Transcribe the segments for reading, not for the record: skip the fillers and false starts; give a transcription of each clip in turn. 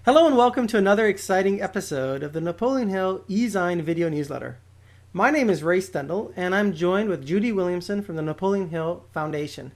Hello and welcome to another exciting episode of the Napoleon Hill Ezine video newsletter. My name is Ray Stendall and I'm joined with Judy Williamson from the Napoleon Hill Foundation.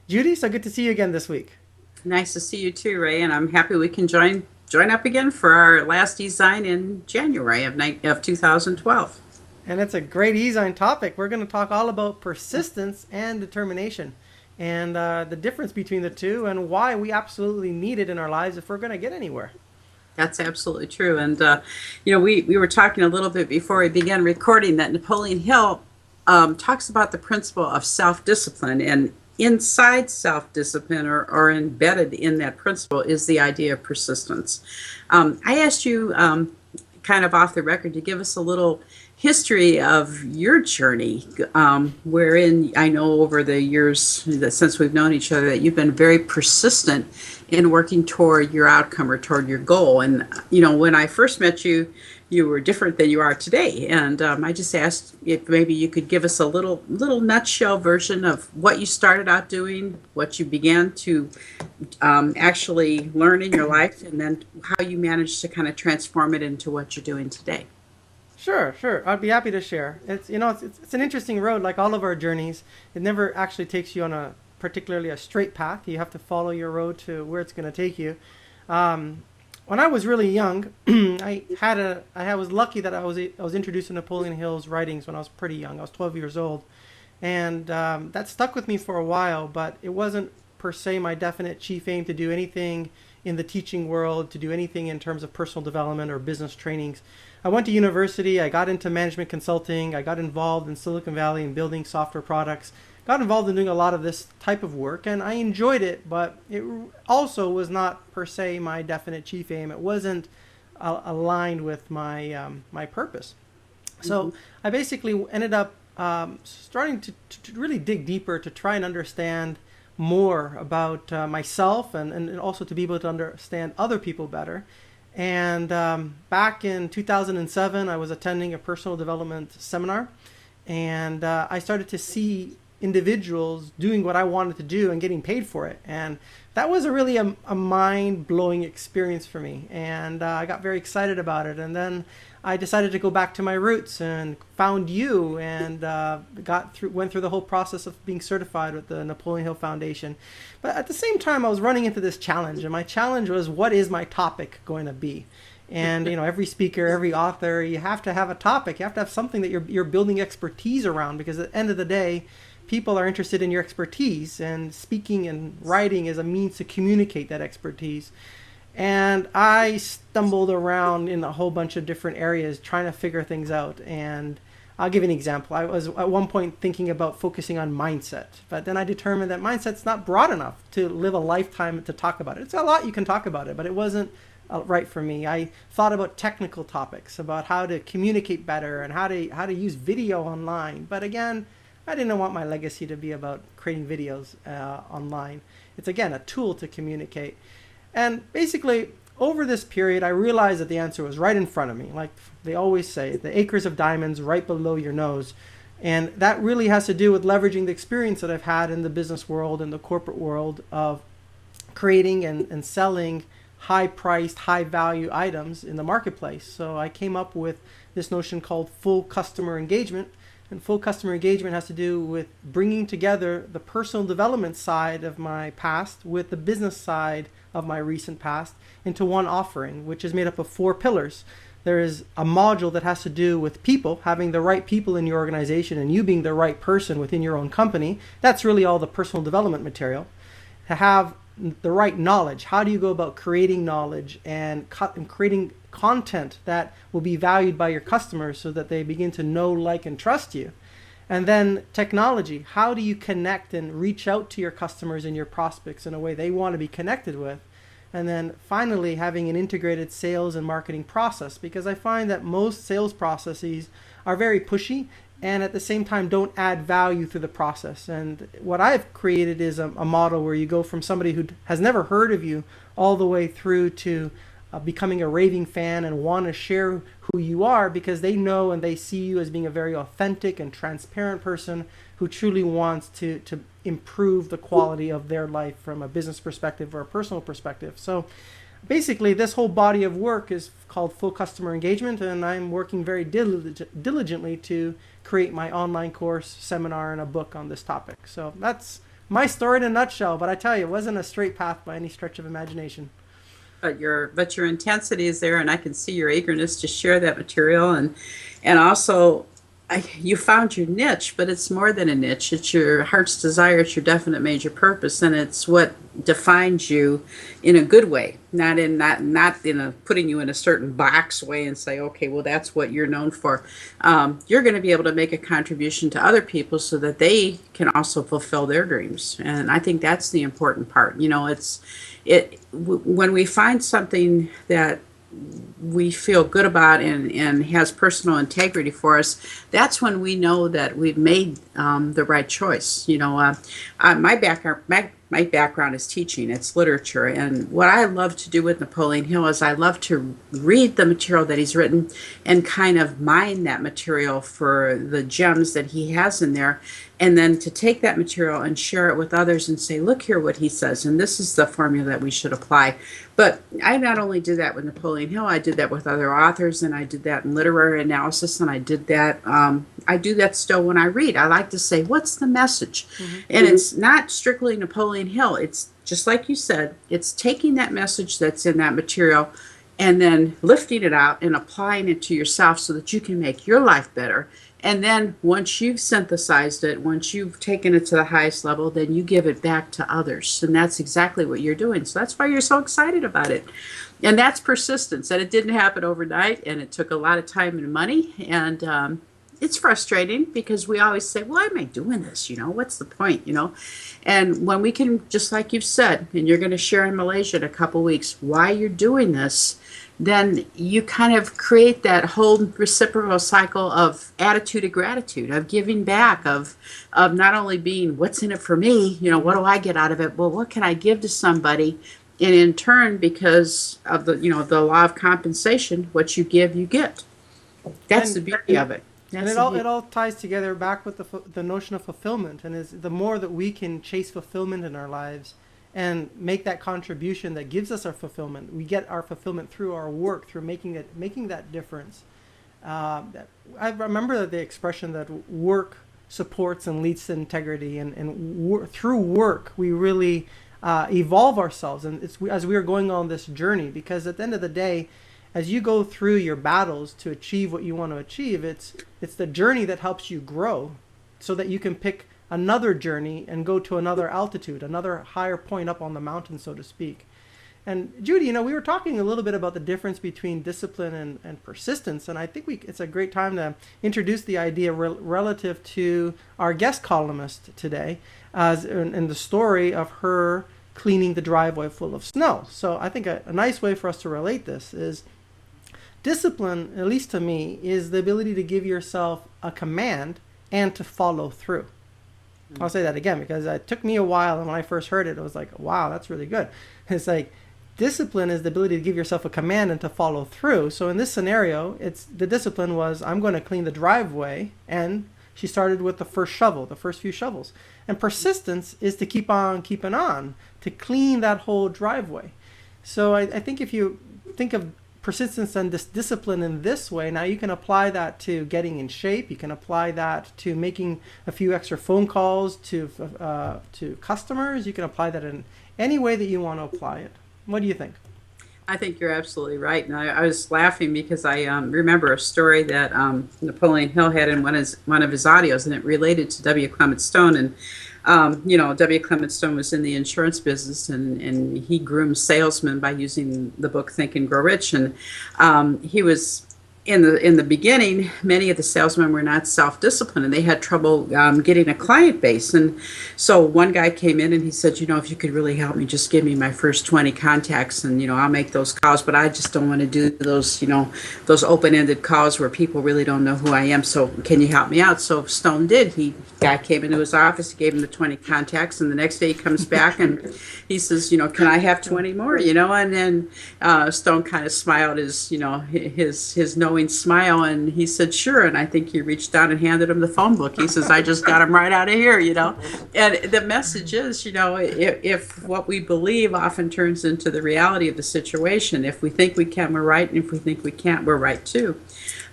Judy, so good to see you again this week. Nice to see you too, Ray, and I'm happy we can join up again for our last Ezine in January of 2012. And it's a great Ezine topic. We're going to talk all about persistence and determination and the difference between the two and why we absolutely need it in our lives if we're going to get anywhere. That's absolutely true. And, we were talking a little bit before we began recording that Napoleon Hill talks about the principle of self-discipline. And inside self-discipline or embedded in that principle is the idea of persistence. I asked you kind of off the record to give us a little history of your journey, wherein I know over the years that since we've known each other that you've been very persistent in working toward your outcome or toward your goal. And, when I first met you, you were different than you are today. And I just asked if maybe you could give us a little nutshell version of what you started out doing, what you began to actually learn in your life, and then how you managed to kind of transform it into what you're doing today. Sure. I'd be happy to share. It's an interesting road, like all of our journeys. It never actually takes you on particularly a straight path. You have to follow your road to where it's going to take you. When I was really young, I was lucky that I was introduced to Napoleon Hill's writings when I was pretty young. I was 12 years old, and that stuck with me for a while. But it wasn't per se my definite chief aim to do anything in the teaching world, to do anything in terms of personal development or business trainings. I went to university. I got into management consulting. I got involved in Silicon Valley in building software products. Got involved in doing a lot of this type of work, and I enjoyed it, but it also was not per se my definite chief aim. It wasn't aligned with my purpose. So I basically ended up starting to really dig deeper to try and understand more about myself and also to be able to understand other people better. And back in 2007, I was attending a personal development seminar, and I started to see individuals doing what I wanted to do and getting paid for it. And that was really a mind-blowing experience for me. And I got very excited about it. And then I decided to go back to my roots and found you and went through the whole process of being certified with the Napoleon Hill Foundation. But at the same time, I was running into this challenge. And my challenge was, what is my topic going to be? And every speaker, every author, you have to have a topic. You have to have something that you're building expertise around, because at the end of the day, people are interested in your expertise, and speaking and writing is a means to communicate that expertise. And I stumbled around in a whole bunch of different areas trying to figure things out. And I'll give you an example. I was at one point thinking about focusing on mindset, but then I determined that mindset's not broad enough to live a lifetime to talk about it. It's a lot you can talk about it, but it wasn't right for me. I thought about technical topics, about how to communicate better and how to use video online. But again, I didn't want my legacy to be about creating videos online. It's, again, a tool to communicate. And basically, over this period, I realized that the answer was right in front of me. Like they always say, the acres of diamonds right below your nose. And that really has to do with leveraging the experience that I've had in the business world and the corporate world of creating and selling high-priced, high-value items in the marketplace. So I came up with this notion called full customer engagement. And full customer engagement has to do with bringing together the personal development side of my past with the business side of my recent past into one offering, which is made up of 4 pillars. There is a module that has to do with people, having the right people in your organization and you being the right person within your own company. That's really all the personal development material. To have the right knowledge, how do you go about creating knowledge and creating content that will be valued by your customers so that they begin to know, like, and trust you? And then technology, how do you connect and reach out to your customers and your prospects in a way they want to be connected with? And then finally, having an integrated sales and marketing process, because I find that most sales processes are very pushy and at the same time don't add value through the process. And what I've created is a model where you go from somebody who has never heard of you all the way through to becoming a raving fan and want to share who you are because they know and they see you as being a very authentic and transparent person who truly wants to improve the quality of their life from a business perspective or a personal perspective. So basically, this whole body of work is called full customer engagement, and I'm working very diligently to create my online course, seminar, and a book on this topic. So that's my story in a nutshell. But I tell you, it wasn't a straight path by any stretch of imagination. But your intensity is there, and I can see your eagerness to share that material, and also you found your niche, but it's more than a niche. It's your heart's desire. It's your definite major purpose, and it's what defines you in a good way, not in a putting you in a certain box way and say, okay, well, that's what you're known for. You're going to be able to make a contribution to other people so that they can also fulfill their dreams, and I think that's the important part. When we find something that we feel good about and has personal integrity for us, that's when we know that we've made the right choice. My background is teaching. It's literature. And what I love to do with Napoleon Hill is I love to read the material that he's written and kind of mine that material for the gems that he has in there. And then to take that material and share it with others and say, look here what he says. And this is the formula that we should apply. But I not only did that with Napoleon Hill, I did that with other authors, and I did that in literary analysis, and I did that. I do that still when I read. I like to say, what's the message? Mm-hmm. And it's not strictly Napoleon Hill. It's just like you said, it's taking that message that's in that material and then lifting it out and applying it to yourself so that you can make your life better. And then once you've synthesized it, once you've taken it to the highest level, then you give it back to others. And that's exactly what you're doing. So that's why you're so excited about it. And that's persistence. And it didn't happen overnight, and it took a lot of time and money. And it's frustrating because we always say, why am I doing this? What's the point? And when we can, just like you've said, and you're going to share in Malaysia in a couple weeks, why you're doing this, then you kind of create that whole reciprocal cycle of attitude of gratitude, of giving back, of not only being what's in it for me, what do I get out of it? Well, what can I give to somebody? And in turn, because of the law of compensation, what you give, you get. That's the beauty of it. And it all ties together back with the notion of fulfillment. And is the more that we can chase fulfillment in our lives and make that contribution that gives us our fulfillment, we get our fulfillment through our work, through making that difference. I remember the expression that work supports and leads to integrity, and through work we really evolve ourselves. And it's as we are going on this journey, because at the end of the day, as you go through your battles to achieve what you want to achieve, it's the journey that helps you grow so that you can pick another journey and go to another altitude, another higher point up on the mountain, so to speak. And Judy, we were talking a little bit about the difference between discipline and persistence, and I think it's a great time to introduce the idea relative to our guest columnist today, as in the story of her cleaning the driveway full of snow. So I think a nice way for us to relate this is discipline, at least to me, is the ability to give yourself a command and to follow through. I'll say that again because it took me a while, and when I first heard it, I was like, wow, that's really good. It's like discipline is the ability to give yourself a command and to follow through. So in this scenario, the discipline was, I'm going to clean the driveway, and she started with the first few shovels. And persistence is to keep on keeping on, to clean that whole driveway. So I think if you think of persistence and discipline in this way, now you can apply that to getting in shape. You can apply that to making a few extra phone calls to customers. You can apply that in any way that you want to apply it. What do you think? I think you're absolutely right. And I was laughing because I remember a story that Napoleon Hill had in one of his audios, and it related to W. Clement Stone. And W. Clement Stone was in the insurance business, and he groomed salesmen by using the book Think and Grow Rich. And he was in the beginning, many of the salesmen were not self-disciplined, and they had trouble getting a client base. And so one guy came in and he said, if you could really help me, just give me my first 20 contacts, and I'll make those calls, but I just don't want to do those those open-ended calls where people really don't know who I am. So can you help me out? So Stone did. Guy came into his office, he gave him the 20 contacts, and the next day he comes back and he says, can I have 20 more? And then Stone kind of smiled his knowing knowing smile, and he said, sure. And I think he reached down and handed him the phone book. He says, I just got him right out of here, you know. And the message is, you know, if what we believe often turns into the reality of the situation. If we think we can, we're right. And if we think we can't, we're right too.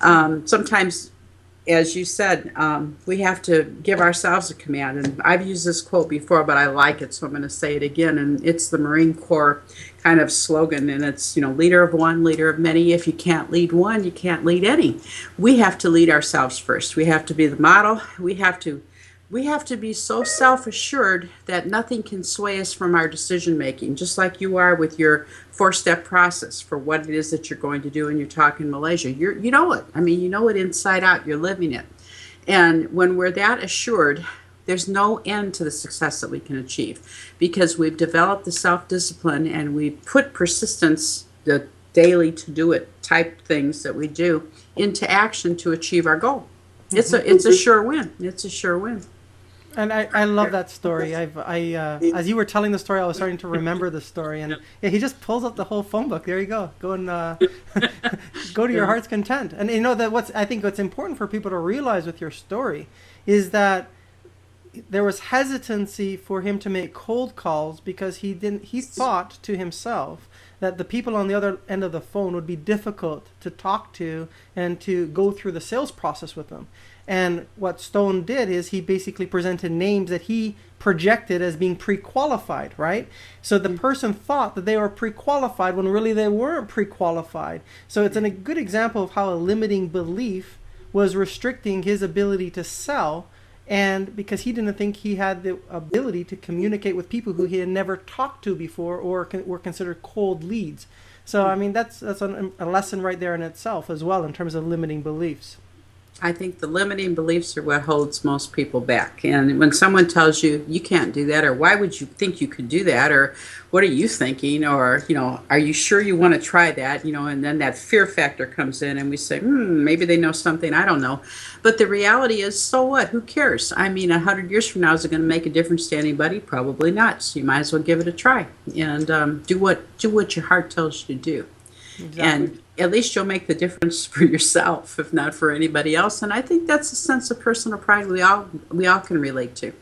Sometimes, as you said, we have to give ourselves a command. And I've used this quote before, but I like it, so I'm going to say it again. And it's the Marine Corps kind of slogan. And it's, you know, leader of one, leader of many. If you can't lead one, you can't lead any. We have to lead ourselves first. We have to be the model. We have to be so self-assured that nothing can sway us from our decision making, just like you are with your 4-step process for what it is that you're going to do when you're talking Malaysia. You know it. I mean, you know it inside out. You're living it. And when we're that assured, there's no end to the success that we can achieve, because we've developed the self-discipline and we put persistence, the daily to-do-it type things that we do, into action to achieve our goal. It's a sure win. It's a sure win. And I love that story. As you were telling the story, I was starting to remember the story. And yeah, he just pulls up the whole phone book. There you go. Go and go to your heart's content. And you know that I think what's important for people to realize with your story is that there was hesitancy for him to make cold calls because he thought to himself that the people on the other end of the phone would be difficult to talk to and to go through the sales process with them. And what Stone did is he basically presented names that he projected as being pre-qualified, right? So the person thought that they were pre-qualified when really they weren't pre-qualified. So it's a good example of how a limiting belief was restricting his ability to sell, and because he didn't think he had the ability to communicate with people who he had never talked to before or were considered cold leads. So, I mean, that's a lesson right there in itself as well in terms of limiting beliefs. I think the limiting beliefs are what holds most people back. And when someone tells you, you can't do that, or why would you think you could do that, or what are you thinking, or, you know, are you sure you want to try that, you know, and then that fear factor comes in and we say, maybe they know something I don't know. But the reality is, so what? Who cares? I mean, 100 years from now, is it going to make a difference to anybody? Probably not. So you might as well give it a try and do what your heart tells you to do. Exactly. And at least you'll make the difference for yourself, if not for anybody else. And I think that's a sense of personal pride we all can relate to.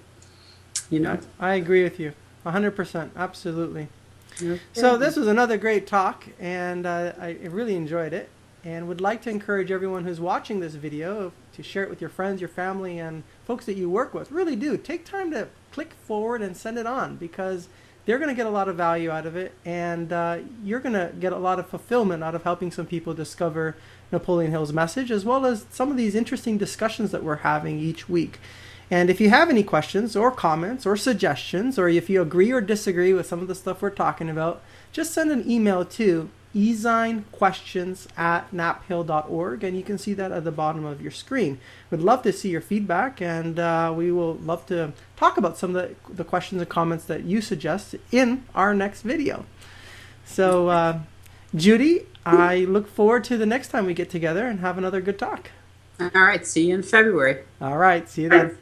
You know, I agree with you 100%. Absolutely. Yeah. So this was another great talk, and I really enjoyed it, and would like to encourage everyone who's watching this video to share it with your friends, your family, and folks that you work with. Really do take time to click forward and send it on, because they're going to get a lot of value out of it, and you're going to get a lot of fulfillment out of helping some people discover Napoleon Hill's message, as well as some of these interesting discussions that we're having each week. And if you have any questions or comments or suggestions, or if you agree or disagree with some of the stuff we're talking about, just send an email to ezinequestions@naphill.org, and you can see that at the bottom of your screen. We'd love to see your feedback, and we will love to talk about some of the questions and comments that you suggest in our next video. So, Judy, I look forward to the next time we get together and have another good talk. All right. See you in February. All right. See you then.